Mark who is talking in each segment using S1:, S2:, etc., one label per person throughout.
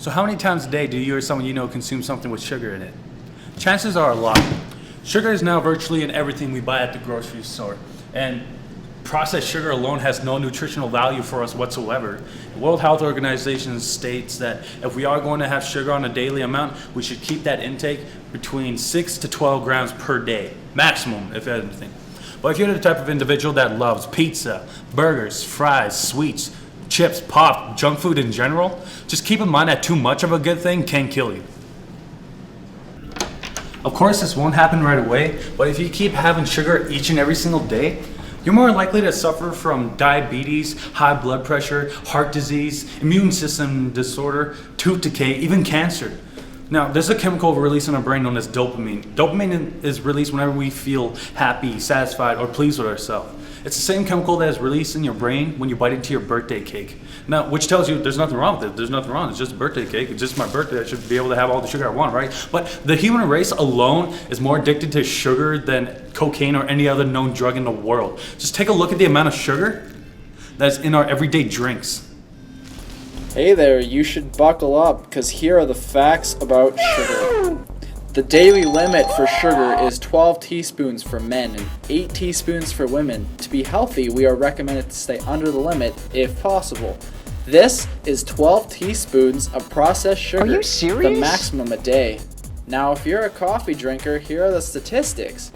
S1: So how many times a day do you or someone you know consume something with sugar in it? Chances are a lot. Sugar is now virtually in everything we buy at the grocery store. And processed sugar alone has no nutritional value for us whatsoever. The World Health Organization states that if we are going to have sugar on a daily amount, we should keep that intake between 6 to 12 grams per day, maximum, if anything. But if you're the type of individual that loves pizza, burgers, fries, sweets, chips, pop, junk food in general, just keep in mind that too much of a good thing can kill you. Of course, this won't happen right away, but if you keep having sugar each and every single day, you're more likely to suffer from diabetes, high blood pressure, heart disease, immune system disorder, tooth decay, even cancer. Now, there's a chemical released in our brain known as dopamine. Dopamine is released whenever we feel happy, satisfied, or pleased with ourselves. It's the same chemical that is released in your brain when you bite into your birthday cake. Now, which tells you there's nothing wrong with it. There's nothing wrong. It's just a birthday cake. It's just my birthday. I should be able to have all the sugar I want, right? But the human race alone is more addicted to sugar than cocaine or any other known drug in the world. Just take a look at the amount of sugar that's in our everyday drinks.
S2: Hey there, you should buckle up, because here are the facts about sugar. The daily limit for sugar is 12 teaspoons for men and 8 teaspoons for women. To be healthy, we are recommended to stay under the limit if possible. This is 12 teaspoons of processed sugar.
S3: Are you serious?
S2: The maximum a day. Now, if you're a coffee drinker, here are the statistics.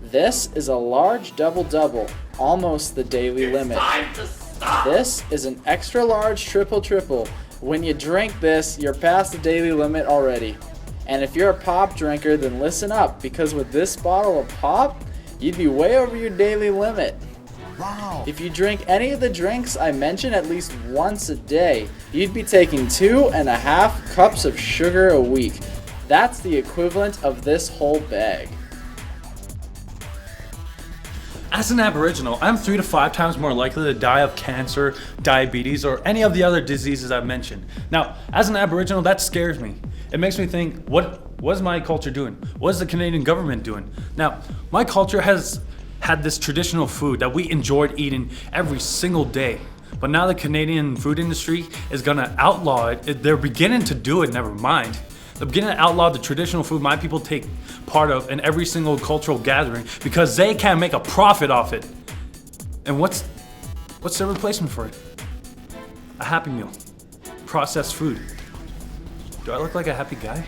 S2: This is a large double-double, almost the daily limit. This is an extra large triple-triple. When you drink this, you're past the daily limit already. And if you're a pop drinker, then listen up, because with this bottle of pop, you'd be way over your daily limit.
S3: Wow.
S2: If you drink any of the drinks I mentioned at least once a day, you'd be taking 2.5 cups of sugar a week. That's the equivalent of this whole bag.
S1: As an Aboriginal, I'm 3 to 5 times more likely to die of cancer, diabetes, or any of the other diseases I've mentioned. Now, as an Aboriginal, that scares me. It makes me think, what is my culture doing? What is the Canadian government doing? Now, my culture has had this traditional food that we enjoyed eating every single day. But now the Canadian food industry is gonna outlaw it. They're beginning to do it, never mind. They're beginning to outlaw the traditional food my people take part of in every single cultural gathering because they can't make a profit off it. And what's the replacement for it? A Happy Meal. Processed food. Do I look like a happy guy?